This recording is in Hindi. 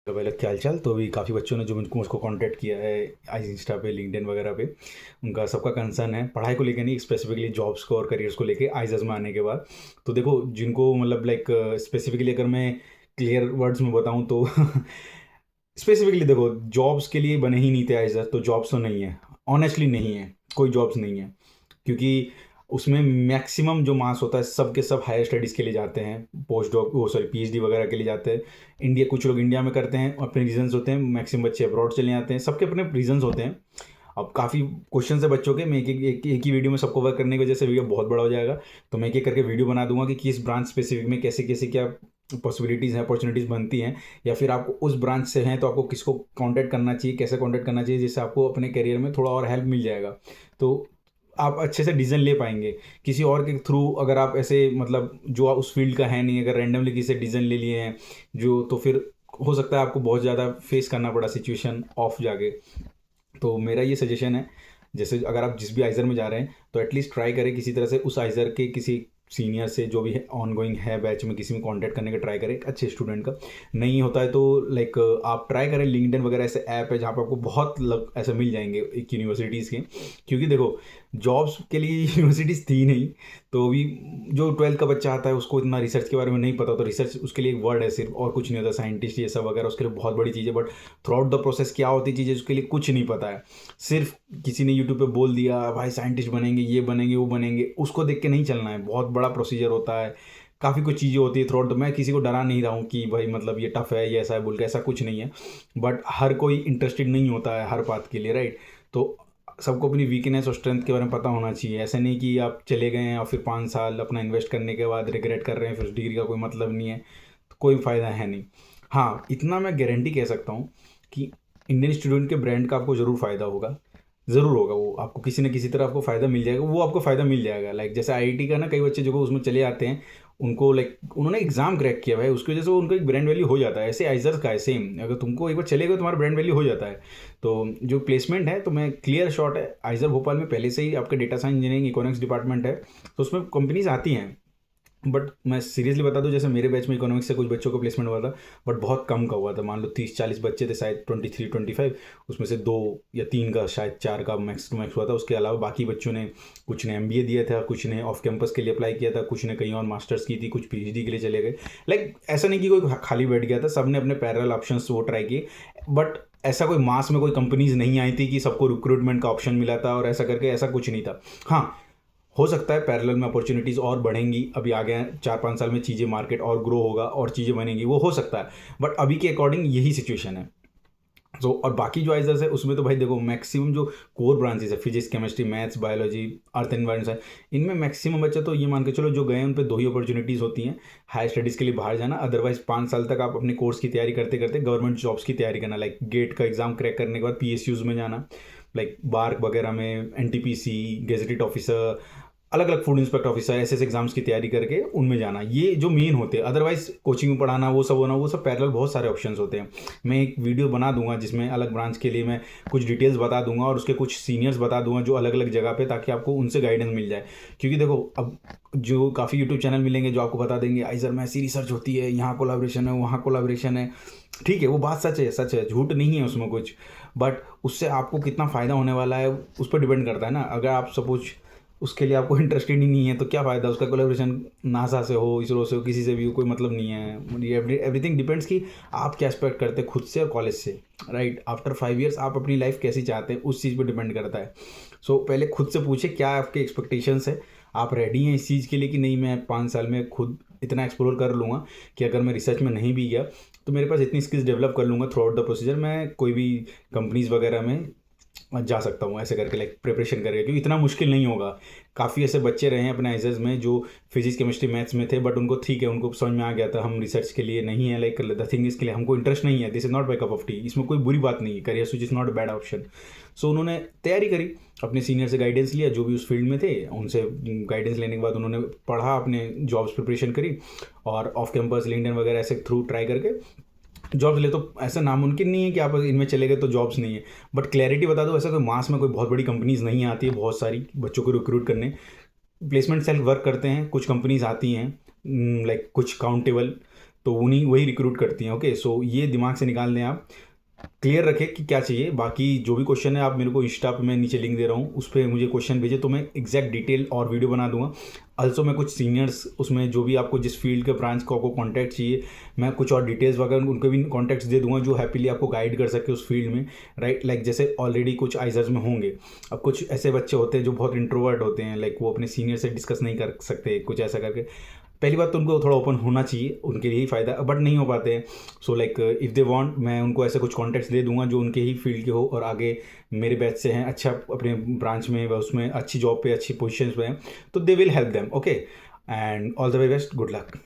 तो पहले क्या हाल-चाल। तो अभी काफ़ी बच्चों ने जो मुझको कॉन्टैक्ट किया है आज इंस्टा पे, लिंक्डइन वगैरह पे, उनका सबका कंसर्न है पढ़ाई को लेके नहीं, स्पेसिफिकली जॉब्स को और करियर्स को लेके आइज़र्स में आने के बाद। तो देखो, जिनको मतलब लाइक स्पेसिफिकली अगर मैं क्लियर वर्ड्स में बताऊँ तो स्पेसिफिकली देखो, जॉब्स के लिए बने ही नहीं थे आइज़र, तो जॉब्स तो नहीं है। ऑनेस्टली नहीं है, कोई जॉब्स नहीं है, क्योंकि उसमें मैक्सिमम जो मास होता है सब के सब हायर स्टडीज़ के लिए जाते हैं, पोस्ट डॉक वो सॉरी पीएचडी वगैरह के लिए जाते हैं। इंडिया, कुछ लोग इंडिया में करते हैं, अपने रीजंस होते हैं, मैक्सिमम बच्चे अब्रॉड चले जाते हैं, सबके अपने रीजंस होते हैं। अब काफ़ी क्वेश्चन है बच्चों के, मैं एक ही वीडियो में सबको कवर करने की वजह से वीडियो बहुत बड़ा हो जाएगा। तो मैं एक-एक करके वीडियो बना दूंगा कि किस ब्रांच स्पेसिफिक में कैसे-कैसे क्या पॉसिबिलिटीज़ हैं, अपॉर्चुनिटीज़ बनती हैं, या फिर आपको उस ब्रांच से हैं तो आपको किसको कॉन्टैक्ट करना चाहिए, कैसे कॉन्टैक्ट करना चाहिए, जिससे आपको अपने करियर में थोड़ा और हेल्प मिल जाएगा। तो आप अच्छे से डिसीजन ले पाएंगे। किसी और के थ्रू अगर आप ऐसे मतलब जो उस फील्ड का है नहीं, अगर रैंडमली किसी से डिसीजन ले लिए हैं जो, तो फिर हो सकता है आपको बहुत ज़्यादा फेस करना पड़ा सिचुएशन ऑफ जाके। तो मेरा ये सजेशन है, जैसे अगर आप जिस भी आइज़र में जा रहे हैं तो एटलीस्ट ट्राई करें किसी तरह से उस आइज़र के किसी सीनियर से, जो भी है ऑन गोइंग है बैच में, किसी में कांटेक्ट करने का ट्राई करें, एक अच्छे स्टूडेंट का। नहीं होता है तो लाइक आप ट्राई करें, लिंक्डइन वगैरह ऐसे ऐप है जहाँ पर आपको बहुत ऐसे मिल जाएंगे एक यूनिवर्सिटीज़ के। क्योंकि देखो, जॉब्स के लिए यूनिवर्सिटीज़ थी नहीं, तो अभी जो 12th का बच्चा आता है उसको इतना रिसर्च के बारे में नहीं पता, तो रिसर्च उसके लिए एक वर्ड है सिर्फ, और कुछ नहीं होता। साइंटिस्ट ये सब वगैरह उसके लिए बहुत बड़ी चीज़ है, but through out the process क्या होती चीज़ें उसके लिए कुछ नहीं पता है। सिर्फ किसी ने यूट्यूब पे बोल दिया भाई साइंटिस्ट बनेंगे, ये बनेंगे, वो बनेंगे, उसको देख के नहीं चलना है। बहुत बड़ा प्रोसीजर होता है, काफ़ी कुछ चीज़ें होती है थ्रू आउट। मैं किसी को डरा नहीं रहा हूँ कि भाई मतलब ये टफ है, ये ऐसा है बोल के, ऐसा कुछ नहीं है। बट हर कोई इंटरेस्टेड नहीं होता है हर बात के लिए, राइट। तो सबको अपनी वीकनेस और स्ट्रेंथ के बारे में पता होना चाहिए। ऐसा नहीं कि आप चले गए हैं और फिर 5 साल अपना इन्वेस्ट करने के बाद रिग्रेट कर रहे हैं, फिर उस डिग्री का कोई मतलब नहीं है, तो कोई फ़ायदा है नहीं। हाँ, इतना मैं गारंटी कह सकता हूँ कि इंडियन स्टूडेंट के ब्रांड का आपको ज़रूर फ़ायदा होगा। ज़रूर होगा, वो आपको किसी न किसी तरह आपको फ़ायदा मिल जाएगा, वो आपको फ़ायदा मिल जाएगा। लाइक जैसे आईआईटी का ना, कई बच्चे जो उसमें चले आते हैं, उनको लाइक उन्होंने एग्ज़ाम क्रैक किया भाई, उसकी वजह से उनका एक ब्रांड वैल्यू हो जाता है। ऐसे आइज़र्स का है सेम, अगर तुमको एक बार चले गए तुम्हारा ब्रांड वैल्यू हो जाता है। तो जो प्लेसमेंट है, तो मैं क्लियर शॉट है, आइज़र भोपाल में पहले से ही आपके data science engineering economics department है, तो उसमें कंपनीज आती हैं। बट मैं सीरियसली बता दूं, जैसे मेरे बैच में इकोनॉमिक्स से कुछ बच्चों को प्लेसमेंट हुआ था, बट बहुत कम का हुआ था। मान लो 30-40 बच्चे थे शायद, 23-25, उसमें से 2 या 3 का, शायद 4 का मैक्स टू मैक्स हुआ था। उसके अलावा बाकी बच्चों ने, कुछ ने एमबीए दिया था, कुछ ने ऑफ कैंपस के लिए अप्लाई किया था, कुछ ने कहीं और मास्टर्स की थी, कुछ पीएचडी के लिए चले गए। लाइक ऐसा नहीं कि कोई खाली बैठ गया था, सब ने अपने पैरेलल ऑप्शन वो ट्राई किए। बट ऐसा कोई मास में कोई कंपनीज नहीं आई थी कि सबको रिक्रूटमेंट का ऑप्शन मिला था और ऐसा करके, ऐसा कुछ नहीं था। हाँ, हो सकता है पैरेलल में अपॉर्चुनिटीज़ और बढ़ेंगी, अभी आगे 4-5 साल में चीज़ें, मार्केट और ग्रो होगा और चीज़ें बनेंगी, वो हो सकता है। बट अभी के अकॉर्डिंग यही सिचुएशन है। सो और बाकी जो आइजर्स है उसमें तो भाई देखो, मैक्सिमम जो कोर ब्रांचेस है, फिजिक्स, केमिस्ट्री, मैथ्स, बायोलॉजी, अर्थ एनवायरमेंट है, इनमें मैक्सिमम बच्चे तो ये मान के चलो जो गए हैं उन पे 2 ही अपॉर्चुनिटीज़ होती हैं, हायर स्टडीज़ के लिए बाहर जाना। अदरवाइज 5 साल तक आप अपने कोर्स की तैयारी करते करते गवर्नमेंट जॉब्स की तैयारी करना, लाइक गेट का एग्जाम क्रैक करने के बाद पीएसयूज़ में जाना, लाइक बार्क वगैरह में, एनटीपीसी, गेजेटेड ऑफिसर, अलग अलग फूड इंस्पेक्टर ऑफिसर, ऐसे ऐसे एग्जाम्स की तैयारी करके उनमें जाना, ये जो मेन होते हैं। अदरवाइज कोचिंग में पढ़ाना, वो सब होना, वो सब पैरेलल बहुत सारे ऑप्शंस होते हैं। मैं एक वीडियो बना दूंगा जिसमें अलग ब्रांच के लिए मैं कुछ डिटेल्स बता दूंगा और उसके कुछ सीनियर्स बता दूंगा जो अलग अलग जगह पे, ताकि आपको उनसे गाइडेंस मिल जाए। क्योंकि देखो, अब जो काफ़ी यूट्यूब चैनल मिलेंगे जो आपको बता देंगे आइजर में ऐसी रिसर्च होती है, यहाँ कोलाब्रेशन है, वहाँ कोलाब्रेशन है। ठीक है, वो बात सच है, सच है, झूठ नहीं है उसमें कुछ। बट उससे आपको कितना फ़ायदा होने वाला है उस पर डिपेंड करता है ना। अगर आप सपोज उसके लिए आपको इंटरेस्टेड ही नहीं है तो क्या फ़ायदा उसका। कोलेब्रेशन नासा से हो, इसरो से हो, किसी से भी हो, कोई मतलब नहीं है। ये एवरीथिंग डिपेंड्स कि आप क्या एक्सपेक्ट करते हैं खुद से और कॉलेज से, राइट। आफ्टर 5 ईयर्स आप अपनी लाइफ कैसी चाहते हैं, उस चीज़ पर डिपेंड करता है। सो पहले खुद से पूछे क्या आपके एक्सपेक्टेशंस है, आप रेडी हैं इस चीज़ के लिए कि नहीं, मैं 5 साल में खुद इतना एक्सप्लोर कर लूँगा कि अगर मैं रिसर्च में नहीं भी गया तो मेरे पास इतनी स्किल्स डेवलप कर लूँगा थ्रू आउट द प्रोसीजर, मैं कोई भी कंपनीज वगैरह में जा सकता हूँ ऐसे करके, लाइक प्रिपरेशन करके। क्योंकि इतना मुश्किल नहीं होगा। काफ़ी ऐसे बच्चे रहे हैं अपने आइजर्स में जो फिजिक्स, केमिस्ट्री, मैथ्स में थे, बट उनको ठीक है, उनको समझ में आ गया था हम रिसर्च के लिए नहीं है, लाइक द थिंग इसके लिए हमको इंटरेस्ट नहीं है, this is not my cup of tea. इसमें कोई बुरी बात नहीं है, career switch is not a bad option. So उन्होंने तैयारी करी, अपने सीनियर से गाइडेंस लिया, जो भी उस फील्ड में थे उनसे गाइडेंस लेने के बाद उन्होंने पढ़ा, अपने जॉब्स प्रिपरेशन करी, और ऑफ कैंपस लिंक्डइन वगैरह ऐसे थ्रू ट्राई करके जॉब्स ले। तो ऐसा नामुमकिन नहीं है कि आप इनमें चले गए तो जॉब्स नहीं है। बट क्लैरिटी बता दो, ऐसा कोई मास में कोई बहुत बड़ी कंपनीज नहीं आती है बहुत सारी बच्चों को रिक्रूट करने। प्लेसमेंट सेल वर्क करते हैं, कुछ कंपनीज आती हैं, लाइक कुछ काउंटेबल, तो उन्हीं वही रिक्रूट करती हैं। ओके, सो ये दिमाग से निकाल लें आप, क्लियर रखें कि क्या चाहिए। बाकी जो भी क्वेश्चन है आप मेरे को इंस्टा पे मैं नीचे लिंक दे रहा हूँ, उस पर मुझे क्वेश्चन भेजे तो मैं एग्जैक्ट डिटेल और वीडियो बना दूंगा। अल्सो मैं कुछ सीनियर्स उसमें जो भी आपको जिस फील्ड के ब्रांच को आपको कॉन्टैक्ट चाहिए, मैं कुछ और डिटेल्स वगैरह उनको भी कॉन्टैक्ट्स दे दूंगा जो हैप्पीली आपको गाइड कर सके उस फील्ड में, राइट। लाइक जैसे ऑलरेडी कुछ आइजर्स में होंगे, अब कुछ ऐसे बच्चे होते हैं जो बहुत इंट्रोवर्ट होते हैं, लाइक वो अपने सीनियर से डिस्कस नहीं कर सकते कुछ ऐसा करके। पहली बात तो उनको थोड़ा ओपन होना चाहिए, उनके लिए ही फ़ायदा, बट नहीं हो पाते हैं। So like if they want, मैं उनको ऐसे कुछ कॉन्टैक्ट्स दे दूंगा जो उनके ही फील्ड के हो और आगे मेरे बैच से हैं, अच्छा अपने ब्रांच में व उसमें अच्छी जॉब पे अच्छी पोजीशंस पे हैं, तो they will help them. Okay, and all the very best, good luck.